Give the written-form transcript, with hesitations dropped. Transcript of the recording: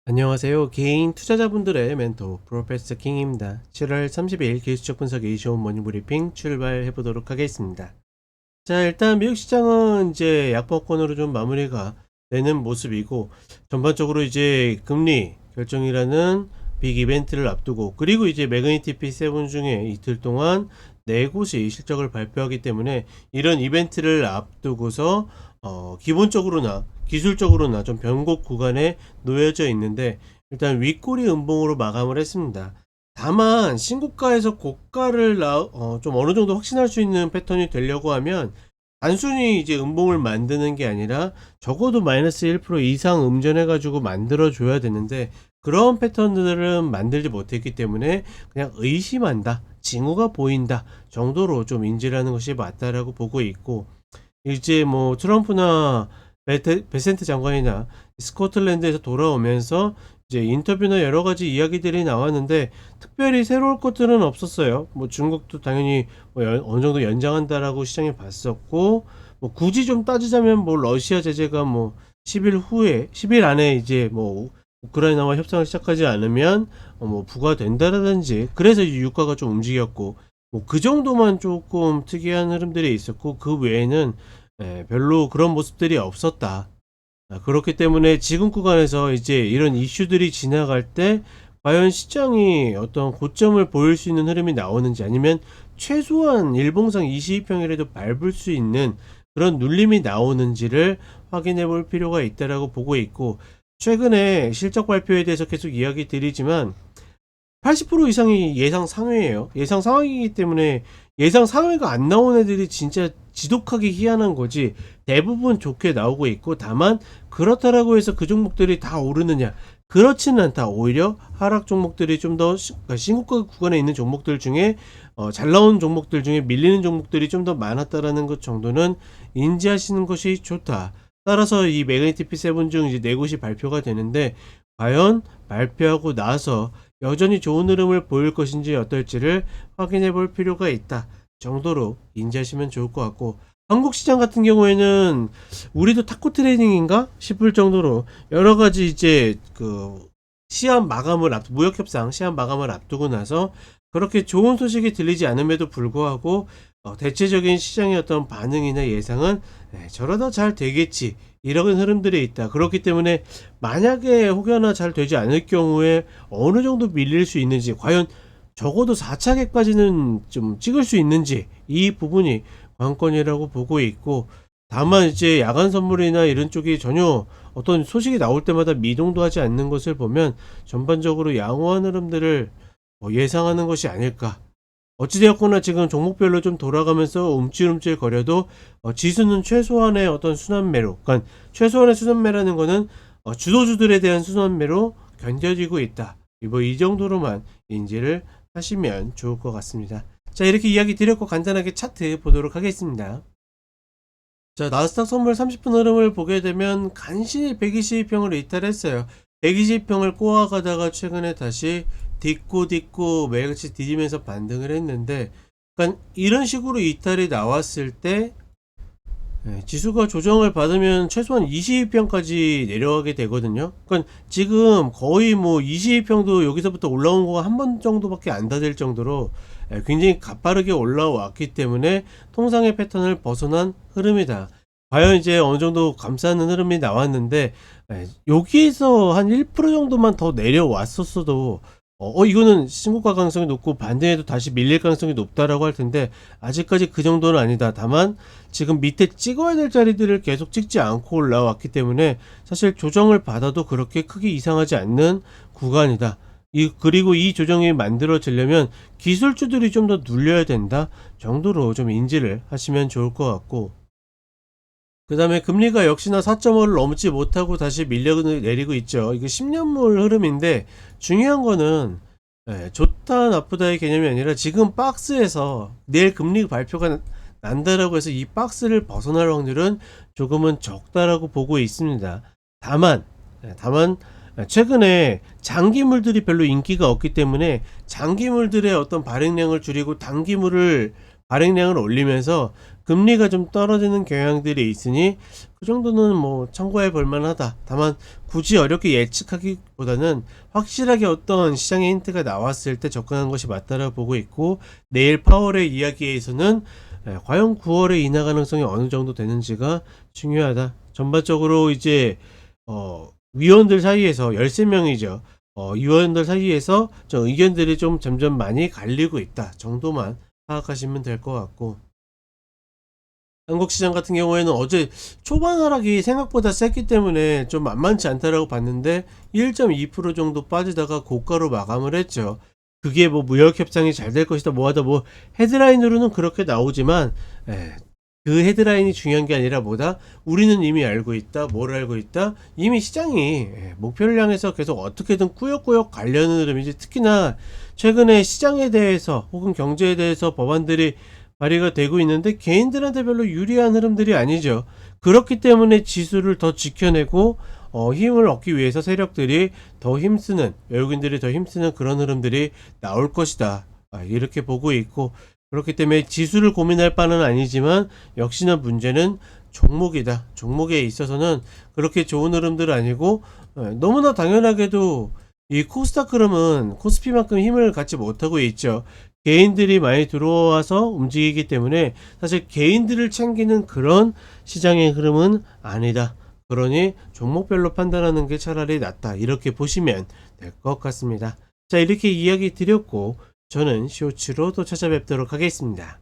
안녕하세요. 개인 투자자분들의 멘토 프로페서 킹입니다. 7월 30일 기술적 분석 이시온 모닝브리핑 출발해 보도록 하겠습니다. 자, 일단 미국 시장은 이제 약보권으로 좀 마무리가 되는 모습이고, 전반적으로 이제 금리 결정이라는 빅 이벤트를 앞두고, 그리고 이제 매그니티피 7 중에 이틀 동안 네 곳이 실적을 발표하기 때문에 이런 이벤트를 앞두고서 기본적으로나 기술적으로나 좀 변곡 구간에 놓여져 있는데, 일단 윗꼬리 음봉으로 마감을 했습니다. 다만 신고가에서 고가를 좀 어느 정도 확신할 수 있는 패턴이 되려고 하면 단순히 이제 음봉을 만드는 게 아니라 적어도 마이너스 1% 이상 음전해 가지고 만들어 줘야 되는데, 그런 패턴들은 만들지 못했기 때문에 그냥 의심한다, 징후가 보인다 정도로 좀 인지를 하는 것이 맞다라고 보고 있고, 이제 뭐 트럼프나 베센트 장관이나 스코틀랜드에서 돌아오면서 이제 인터뷰나 여러 가지 이야기들이 나왔는데, 특별히 새로울 것들은 없었어요. 뭐 중국도 당연히 뭐 어느 정도 연장한다라고 시장이 봤었고, 뭐 굳이 좀 따지자면 뭐 러시아 제재가 뭐 10일 후에 10일 안에 이제 뭐 우크라이나와 협상을 시작하지 않으면 뭐 부과된다라든지, 그래서 이제 유가가 좀 움직였고, 뭐 그 정도만 조금 특이한 흐름들이 있었고, 그 외에는 별로 그런 모습들이 없었다. 그렇기 때문에 지금 구간에서 이제 이런 이슈들이 지나갈 때 과연 시장이 어떤 고점을 보일 수 있는 흐름이 나오는지, 아니면 최소한 일봉상 22평이라도 밟을 수 있는 그런 눌림이 나오는지를 확인해 볼 필요가 있다라고 보고 있고, 최근에 실적 발표에 대해서 계속 이야기 드리지만 80% 이상이 예상 상회예요. 예상 상회이기 때문에 예상 상회가 안 나온 애들이 진짜 지독하게 희한한 거지, 대부분 좋게 나오고 있고, 다만 그렇다라고 해서 그 종목들이 다 오르느냐, 그렇지는 않다. 오히려 하락 종목들이 좀 더 신고가 구간에 있는 종목들 중에 잘 나온 종목들 중에 밀리는 종목들이 좀 더 많았다라는 것 정도는 인지하시는 것이 좋다. 따라서 이 매그니티피 7 중 이제 네 곳이 발표가 되는데, 과연 발표하고 나서 여전히 좋은 흐름을 보일 것인지 어떨지를 확인해 볼 필요가 있다 정도로 인지하시면 좋을 것 같고, 한국 시장 같은 경우에는 우리도 탁구 트레이닝인가 싶을 정도로 여러 가지 이제 그 무역 협상 시한 마감을 앞두고 나서 그렇게 좋은 소식이 들리지 않음에도 불구하고 대체적인 시장의 어떤 반응이나 예상은 저러다 잘 되겠지, 이런 흐름들이 있다. 그렇기 때문에 만약에 혹여나 잘 되지 않을 경우에 어느 정도 밀릴 수 있는지, 과연 적어도 4차계까지는 좀 찍을 수 있는지, 이 부분이 관건이라고 보고 있고, 다만 이제 야간 선물이나 이런 쪽이 전혀 어떤 소식이 나올 때마다 미동도 하지 않는 것을 보면 전반적으로 양호한 흐름들을 예상하는 것이 아닐까. 어찌되었거나 지금 종목별로 좀 돌아가면서 움찔움찔 거려도 지수는 최소한의 어떤 순환매로, 그러니까 최소한의 순환매라는 거는 주도주들에 대한 순환매로 견뎌지고 있다. 뭐 이 정도로만 인지를 하시면 좋을 것 같습니다. 자, 이렇게 이야기 드렸고 간단하게 차트 보도록 하겠습니다. 자, 나스닥 선물 30분 흐름을 보게 되면 간신히 120평을 이탈했어요. 120평을 꼬아가다가 최근에 다시 딛고 매일같이 디디면서 반등을 했는데, 그러니까 이런 식으로 이탈이 나왔을 때 지수가 조정을 받으면 최소한 22평까지 내려가게 되거든요. 그러니까 지금 거의 뭐 22평도 여기서부터 올라온 거가 한 번 정도밖에 안 다 될 정도로 굉장히 가파르게 올라왔기 때문에 통상의 패턴을 벗어난 흐름이다. 과연 이제 어느 정도 감싸는 흐름이 나왔는데, 여기에서 한 1% 정도만 더 내려왔었어도 이거는 신고가 가능성이 높고 반등해도 다시 밀릴 가능성이 높다라고 할 텐데, 아직까지 그 정도는 아니다. 다만 지금 밑에 찍어야 될 자리들을 계속 찍지 않고 올라왔기 때문에 사실 조정을 받아도 그렇게 크게 이상하지 않는 구간이다. 그리고 이 조정이 만들어지려면 기술주들이 좀 더 눌려야 된다 정도로 좀 인지를 하시면 좋을 것 같고, 그 다음에 금리가 역시나 4.5를 넘지 못하고 다시 밀려내리고 있죠. 이게 10년물 흐름인데, 중요한 거는 좋다 나쁘다의 개념이 아니라 지금 박스에서 내일 금리 발표가 난다라고 해서 이 박스를 벗어날 확률은 조금은 적다라고 보고 있습니다. 다만 최근에 장기물들이 별로 인기가 없기 때문에 장기물들의 어떤 발행량을 줄이고 단기물을 발행량을 올리면서 금리가 좀 떨어지는 경향들이 있으니 그 정도는 뭐 참고해 볼 만하다. 다만 굳이 어렵게 예측하기보다는 확실하게 어떤 시장의 힌트가 나왔을 때 접근하는 것이 맞다라고 보고 있고, 내일 파월의 이야기에서는 과연 9월에 인하 가능성이 어느 정도 되는지가 중요하다. 전반적으로 이제 위원들 사이에서 13명이죠. 위원들 사이에서 좀 의견들이 좀 점점 많이 갈리고 있다 정도만 파악하시면 될 것 같고, 한국 시장 같은 경우에는 어제 초반 하락이 생각보다 셌기 때문에 좀 만만치 않다라고 봤는데 1.2% 정도 빠지다가 고가로 마감을 했죠. 그게 뭐 무역 협상이 잘 될 것이다 뭐하다 뭐 헤드라인으로는 그렇게 나오지만, 그 헤드라인이 중요한 게 아니라 뭐다, 우리는 이미 알고 있다, 뭘 알고 있다, 이미 시장이 목표를 향해서 계속 어떻게든 꾸역꾸역 가려는 흐름이지. 특히나 최근에 시장에 대해서 혹은 경제에 대해서 법안들이 발의가 되고 있는데 개인들한테 별로 유리한 흐름들이 아니죠. 그렇기 때문에 지수를 더 지켜내고 힘을 얻기 위해서 세력들이 더 힘쓰는, 외국인들이 더 힘쓰는 그런 흐름들이 나올 것이다, 이렇게 보고 있고, 그렇기 때문에 지수를 고민할 바는 아니지만 역시나 문제는 종목이다. 종목에 있어서는 그렇게 좋은 흐름들 아니고, 너무나 당연하게도 이 코스닥 흐름은 코스피만큼 힘을 갖지 못하고 있죠. 개인들이 많이 들어와서 움직이기 때문에 사실 개인들을 챙기는 그런 시장의 흐름은 아니다. 그러니 종목별로 판단하는 게 차라리 낫다, 이렇게 보시면 될 것 같습니다. 자, 이렇게 이야기 드렸고 저는 쇼츠로 또 찾아뵙도록 하겠습니다.